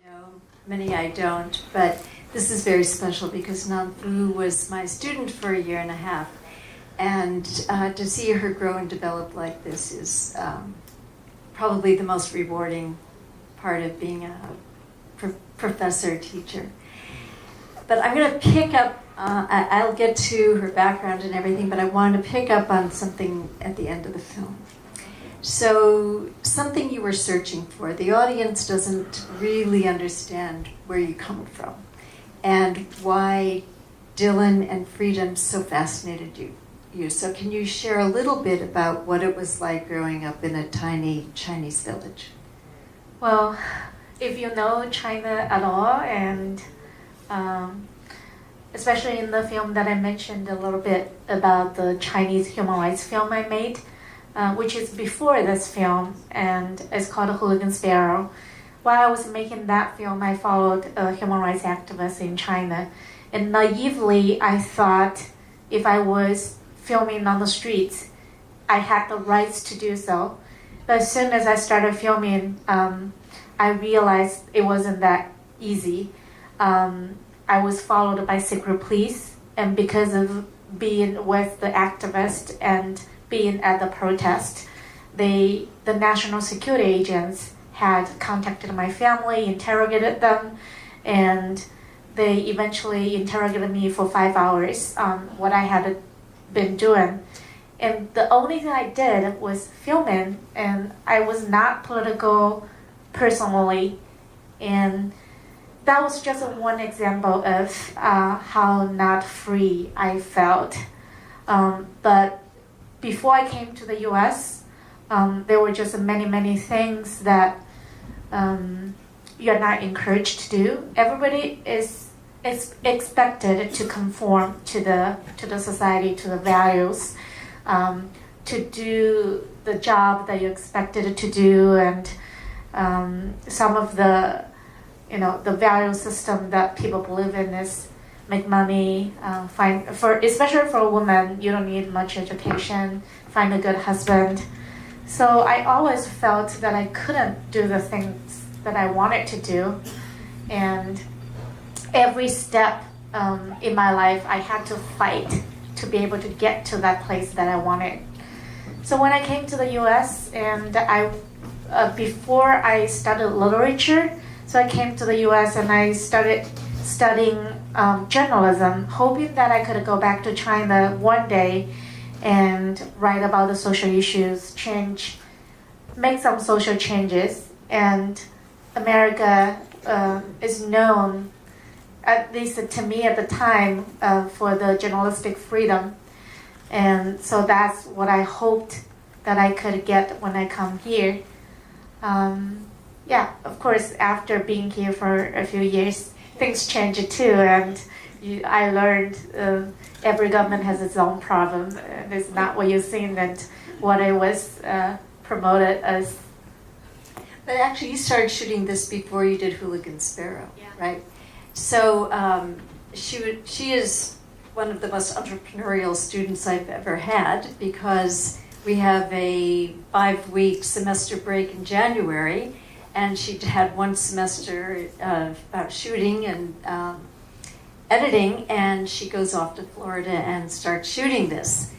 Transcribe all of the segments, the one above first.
know, many I don't, but this is very special because Nafu was my student for a year and a half. And to see her grow and develop like this is probably the most rewarding part of being a professor, teacher. But I'm going to pick up, I'll get to her background and everything, but I wanted to pick up on something at the end of the film. So, something you were searching for. The audience doesn't really understand where you come from and why Dylan and freedom so fascinated you. So can you share a little bit about what it was like growing up in a tiny Chinese village? Well, if you know China at all, and especially in the film that I mentioned a little bit about the Chinese human rights film I made, which is before this film, and it's called Hooligan Sparrow. While I was making that film, I followed a human rights activist in China, and naively I thought if I was filming on the streets, I had the rights to do so. But as soon as I started filming, I realized it wasn't that easy. I was followed by secret police, and because of being with the activist and being at the protest, the national security agents had contacted my family, interrogated them, and they eventually interrogated me for 5 hours on what I had been doing. And the only thing I did was filming, and I was not political personally. And that was just one example of how not free I felt. But before I came to the US, there were just many things that you're not encouraged to do. Everybody is expected to conform to the society, to the values, to do the job that you're expected to do, and some of the value system that people believe in is make money, especially for a woman, you don't need much education, find a good husband. So I always felt that I couldn't do the things that I wanted to do, and every step in my life I had to fight to be able to get to that place that I wanted. So when I came to the US, and before I started literature, so I came to the US and I started studying journalism, hoping that I could go back to China one day and write about the social issues, make some social changes. And America is known, at least to me at the time, for the journalistic freedom. And so that's what I hoped that I could get when I come here. Of course, after being here for a few years, things changed too, and I learned every government has its own problem. It's not what you've seen and what it was promoted as. But actually, you started shooting this before you did Hooligan Sparrow, yeah. Right? So she is one of the most entrepreneurial students I've ever had, because we have a 5-week semester break in January, and she had one semester of shooting and editing, and she goes off to Florida and starts shooting this.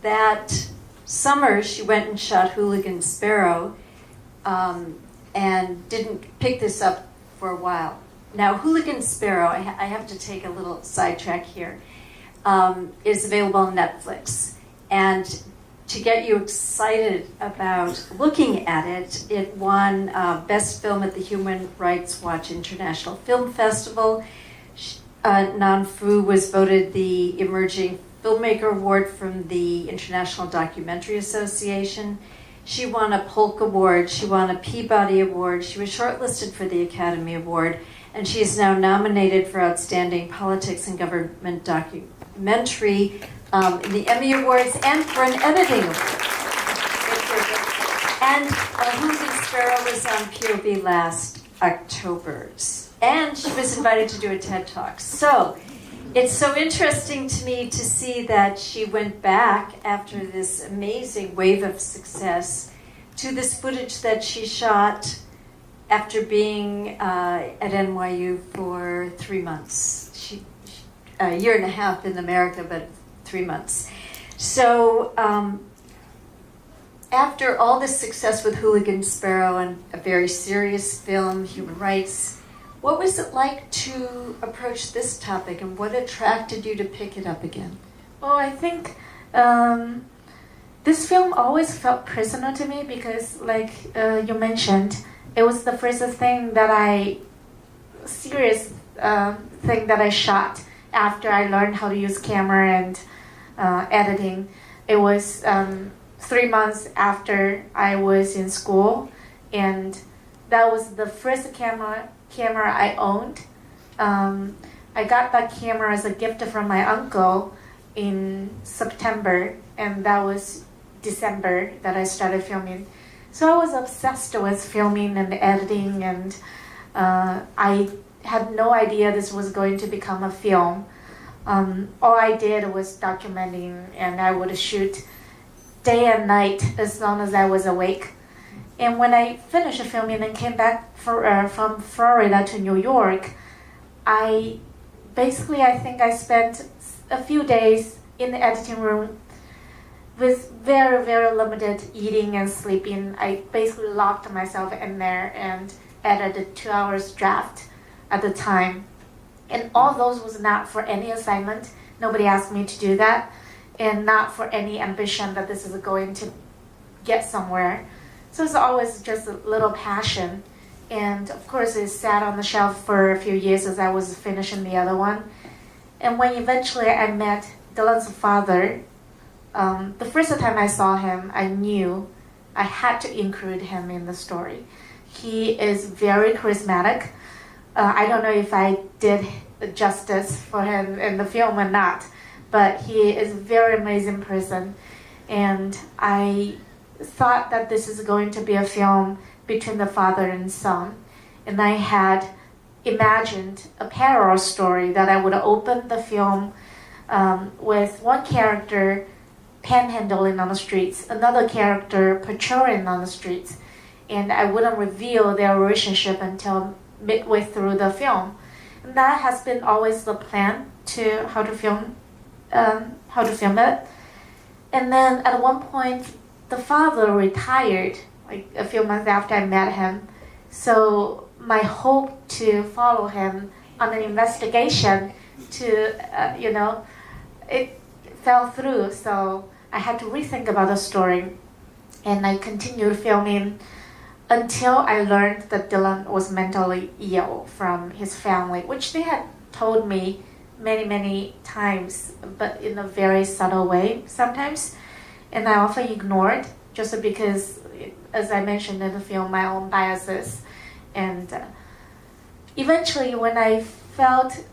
That summer, she went and shot Hooligan Sparrow, and didn't pick this up for a while. Now, Hooligan Sparrow, I have to take a little sidetrack here, is available on Netflix. And to get you excited about looking at it, it won Best Film at the Human Rights Watch International Film Festival. Nafu was voted the Emerging Filmmaker Award from the International Documentary Association. She won a Polk Award. She won a Peabody Award. She was shortlisted for the Academy Award. And she is now nominated for Outstanding Politics and Government Documentary in the Emmy Awards, and for an editing award. And Hooligan Sparrow was on POV last October. And she was invited to do a TED Talk. So it's so interesting to me to see that she went back after this amazing wave of success to this footage that she shot after being at NYU for 3 months. A year and a half in America, but 3 months. So after all this success with Hooligan Sparrow and a very serious film, human rights, what was it like to approach this topic, and what attracted you to pick it up again? Well, I think this film always felt personal to me because, like you mentioned, it was the first serious thing that I shot after I learned how to use camera and editing. It was 3 months after I was in school, and that was the first camera I owned. I got that camera as a gift from my uncle in September, and that was December that I started filming. So I was obsessed with filming and editing, and I had no idea this was going to become a film. All I did was documenting, and I would shoot day and night as long as I was awake. And when I finished filming and came back from Florida to New York, I think I spent a few days in the editing room with very, very limited eating and sleeping. I basically locked myself in there and edited 2 hours draft at the time. And all those was not for any assignment. Nobody asked me to do that. And not for any ambition that this is going to get somewhere. So it's always just a little passion. And of course it sat on the shelf for a few years as I was finishing the other one. And when eventually I met Dylan's father, the first time I saw him, I knew I had to include him in the story. He is very charismatic. I don't know if I did justice for him in the film or not, but he is a very amazing person. And I thought that this is going to be a film between the father and son. And I had imagined a parallel story that I would open the film with one character panhandling on the streets, another character patrolling on the streets, and I wouldn't reveal their relationship until midway through the film. And that has been always the plan to how to film it. And then at one point, the father retired, like a few months after I met him. So my hope to follow him on an investigation it fell through. So I had to rethink about the story, and I continued filming until I learned that Dylan was mentally ill from his family, which they had told me many, many times, but in a very subtle way sometimes. And I often ignored just because, as I mentioned in the film, my own biases. And eventually when I felt,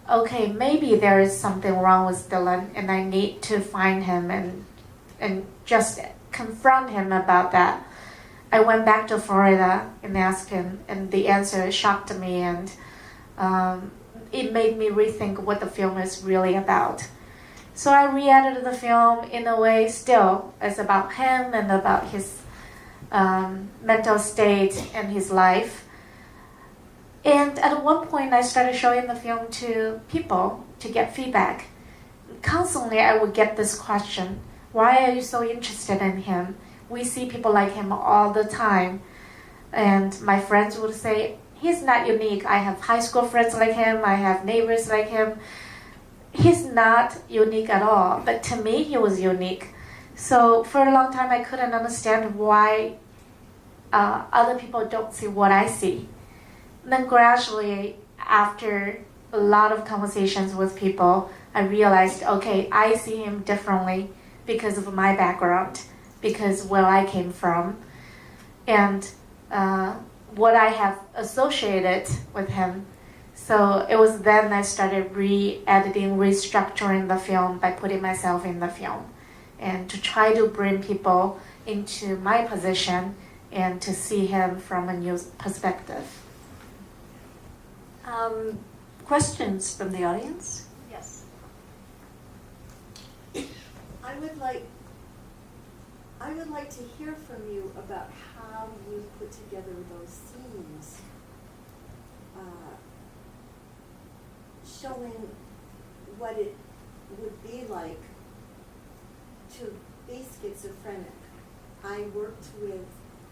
okay, maybe there is something wrong with Dylan and I need to find him and just confront him about that, I went back to Florida and asked him, and the answer shocked me, and it made me rethink what the film is really about. So I re-edited the film in a way still it's about him and about his mental state and his life. And at one point I started showing the film to people to get feedback. Constantly I would get this question, why are you so interested in him? We see people like him all the time. And my friends would say, he's not unique. I have high school friends like him. I have neighbors like him. He's not unique at all. But to me, he was unique. So for a long time, I couldn't understand why other people don't see what I see. And then gradually, after a lot of conversations with people, I realized, okay, I see him differently because of my background, because where I came from, and what I have associated with him. So it was then I started re-editing, restructuring the film by putting myself in the film, and to try to bring people into my position and to see him from a new perspective. Questions from the audience? Yes. I would like to hear from you about how you put together those scenes, showing what it would be like to be schizophrenic. I worked with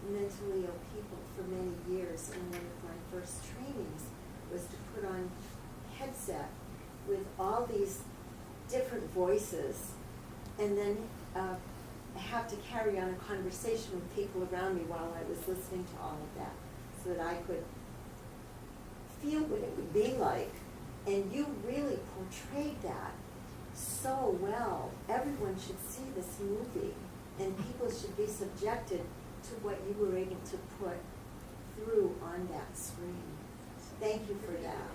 mentally ill people for many years, and one of my first trainings was to put on a headset with all these different voices, and then have to carry on a conversation with people around me while I was listening to all of that, so that I could feel what it would be like. And you really portrayed that so well. Everyone should see this movie, and people should be subjected to what you were able to put through on that screen. Thank you for that.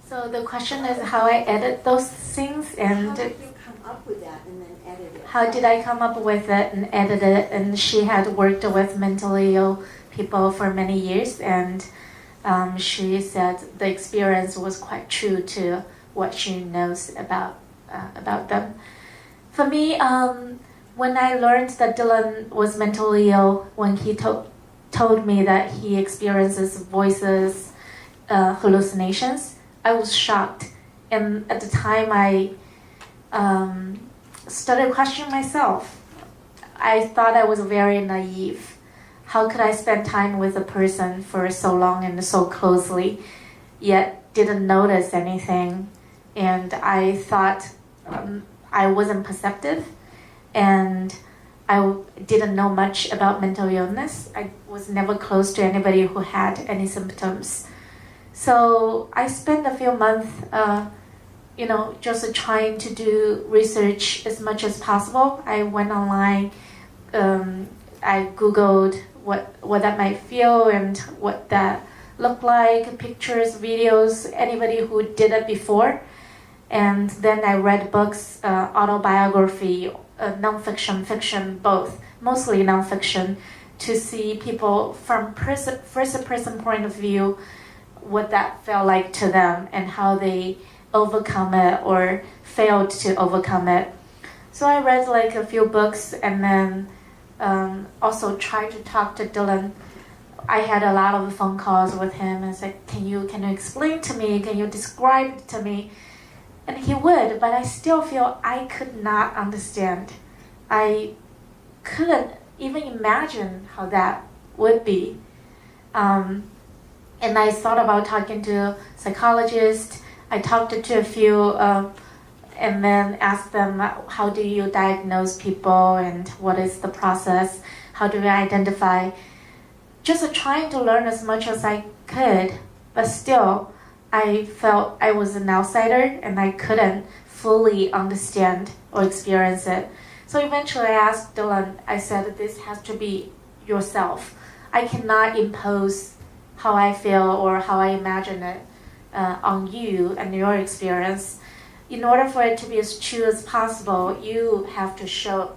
So the question is how I edit those things, and how did you come up with that and then edit it? how did I come up with it and edit it? And she had worked with mentally ill people for many years, and she said the experience was quite true to what she knows about them. For me, when I learned that Dylan was mentally ill, when he told me that he experiences voices, hallucinations, I was shocked. And at the time, I started questioning myself. I thought I was very naive. How could I spend time with a person for so long and so closely, yet didn't notice anything? And I thought I wasn't perceptive, and I didn't know much about mental illness. I was never close to anybody who had any symptoms. So I spent a few months, just trying to do research as much as possible. I went online, I Googled what that might feel and what that looked like, pictures, videos, anybody who did it before. And then I read books, autobiography, nonfiction, fiction, both, mostly nonfiction, to see people from first-person point of view, what that felt like to them and how they overcome it or failed to overcome it. So I read like a few books, and then also tried to talk to Dylan. I had a lot of phone calls with him and said, can you explain to me? Can you describe it to me? And he would, but I still feel I could not understand. I couldn't even imagine how that would be. And I thought about talking to a psychologist. I talked to a few and then asked them, how do you diagnose people and what is the process? How do we identify? Just trying to learn as much as I could, but still, I felt I was an outsider and I couldn't fully understand or experience it. So eventually I asked Dylan, I said, this has to be yourself. I cannot impose how I feel or how I imagine it on you and your experience. In order for it to be as true as possible, you have to show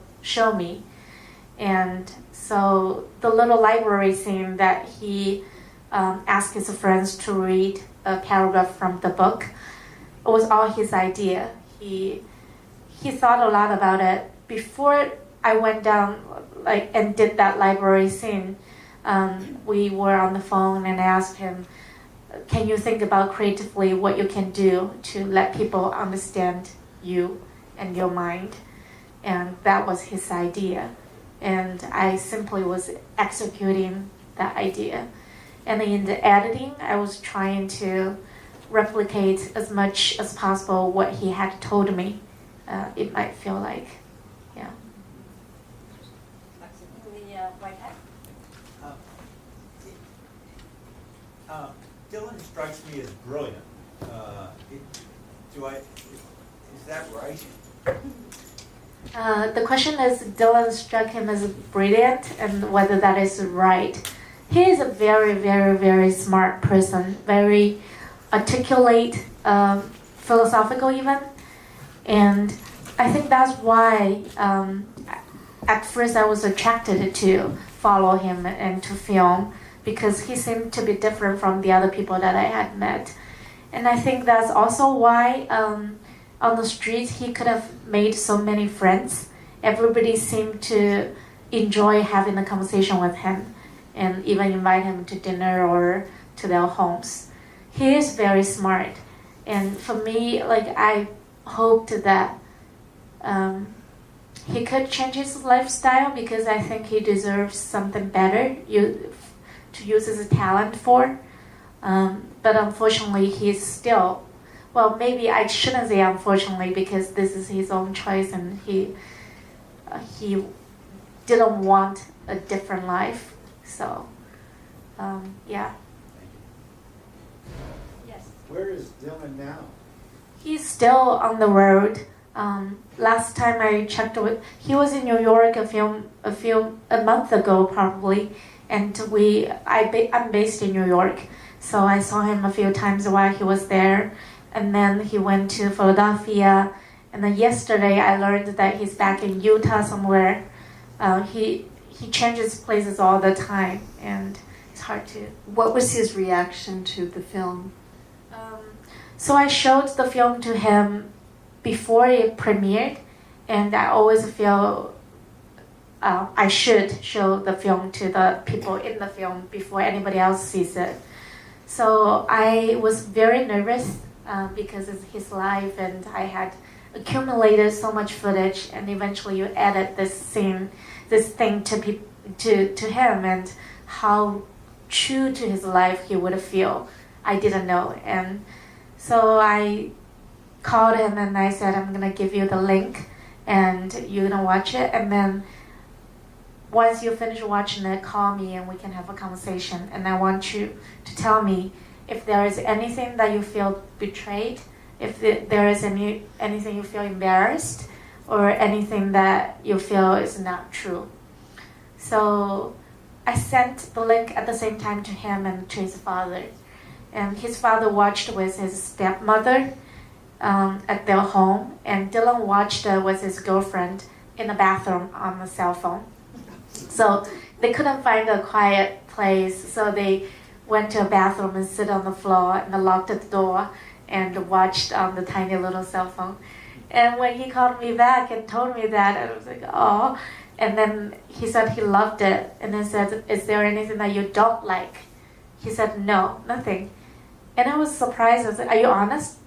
me. And so the little library scene that he asked his friends to read a paragraph from the book, it was all his idea. He thought a lot about it. Before I went down and did that library scene, we were on the phone and I asked him, can you think about creatively what you can do to let people understand you and your mind? And that was his idea. And I simply was executing that idea. And in the editing, I was trying to replicate as much as possible what he had told me it might feel like. Yeah. In the white hat. Dylan strikes me as brilliant. Is that right? The question is, Dylan struck him as brilliant, and whether that is right. He is a very, very, very smart person, very articulate, philosophical even, and I think that's why at first I was attracted to follow him and to film, because he seemed to be different from the other people that I had met. And I think that's also why on the streets he could have made so many friends. Everybody seemed to enjoy having a conversation with him and even invite him to dinner or to their homes. He is very smart. And for me, like, I hoped that he could change his lifestyle because I think he deserves something better to use his talent for. But unfortunately, he's still, well, maybe I shouldn't say unfortunately because this is his own choice and he didn't want a different life. So, yeah. Yes. Where is Dylan now? He's still on the road. Last time I checked he was in New York a month ago probably, and I'm based in New York, so I saw him a few times while he was there, and then he went to Philadelphia, and then yesterday I learned that he's back in Utah somewhere. He changes places all the time, and it's hard to. What was his reaction to the film? So I showed the film to him before it premiered, and I always feel I should show the film to the people in the film before anybody else sees it. So I was very nervous because it's his life, and I had accumulated so much footage, and eventually you edit this thing to him, and how true to his life he would feel. I didn't know, and so I called him and I said, I'm gonna give you the link and you're gonna watch it, and then once you finish watching it, call me and we can have a conversation, and I want you to tell me if there is anything that you feel betrayed, if there is anything you feel embarrassed, or anything that you feel is not true. So I sent the link at the same time to him and to his father, and his father watched with his stepmother at their home, and Dylan watched with his girlfriend in the bathroom on the cell phone. So they couldn't find a quiet place, so they went to a bathroom and sit on the floor and locked the door and watched on the tiny little cell phone. And when he called me back and told me that, I was like, oh. And then he said he loved it, and then said, is there anything that you don't like? He said, no, nothing. And I was surprised. I was like, are you honest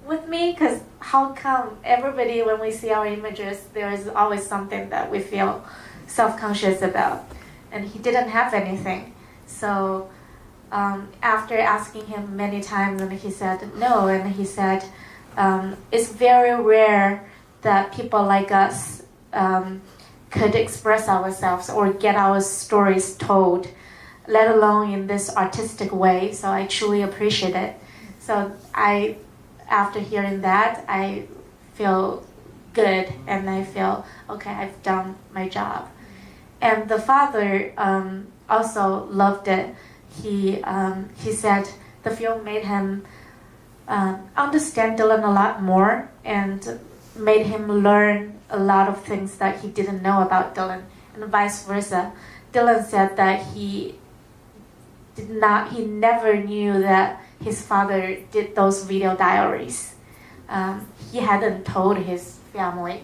with me? Because how come everybody, when we see our images, there is always something that we feel self-conscious about, and he didn't have anything. So after asking him many times, and he said no, and he said it's very rare that people like us could express ourselves or get our stories told, let alone in this artistic way. So I truly appreciate it. So after hearing that, I feel good, and I feel, okay, I've done my job. And the father also loved it. He said the film made him understand Dylan a lot more, and made him learn a lot of things that he didn't know about Dylan, and vice versa. Dylan said that he never knew that his father did those video diaries. He hadn't told his family.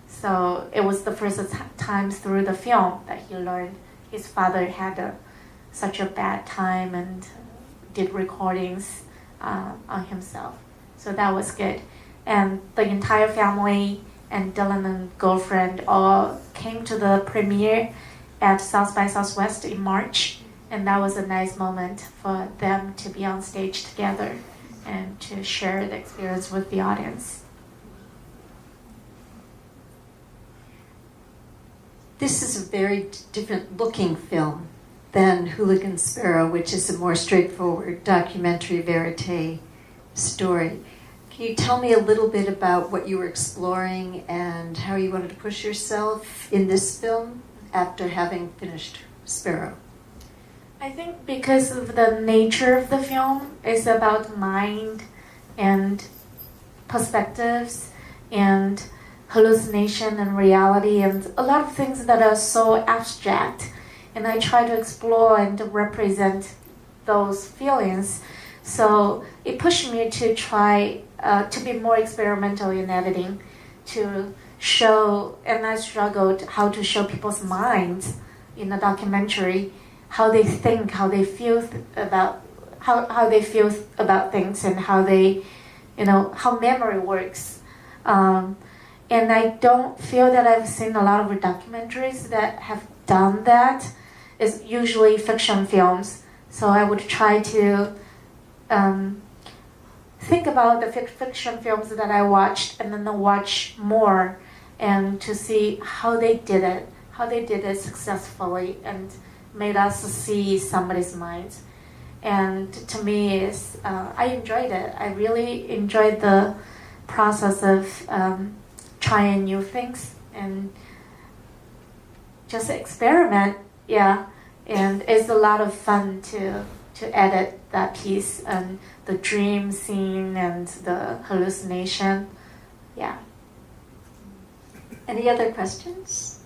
So it was the first time through the film that he learned his father had such a bad time and did recordings on himself. So that was good. And the entire family and Dylan and girlfriend all came to the premiere at South by Southwest in March. And that was a nice moment for them to be on stage together and to share the experience with the audience. This is a very different looking film than Hooligan Sparrow, which is a more straightforward documentary verite story. Can you tell me a little bit about what you were exploring and how you wanted to push yourself in this film after having finished Sparrow? I think because of the nature of the film is about mind and perspectives and hallucination and reality and a lot of things that are so abstract, and I try to explore and to represent those feelings. So it pushed me to try to be more experimental in editing, to show, and I struggled how to show people's minds in a documentary, how they think, how they feel about how they feel about things, and how they, how memory works. And I don't feel that I've seen a lot of documentaries that have done that. It's usually fiction films. So I would try to think about the fiction films that I watched, and then watch more, and to see how they did it successfully, and made us see somebody's minds. And to me, I enjoyed it. I really enjoyed the process of trying new things and just experiment. Yeah, and it's a lot of fun to edit that piece, and the dream scene and the hallucination. Yeah. Any other questions?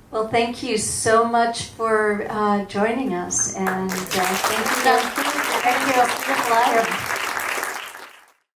Well, thank you so much for joining us, and thank you. Thank you. Good luck.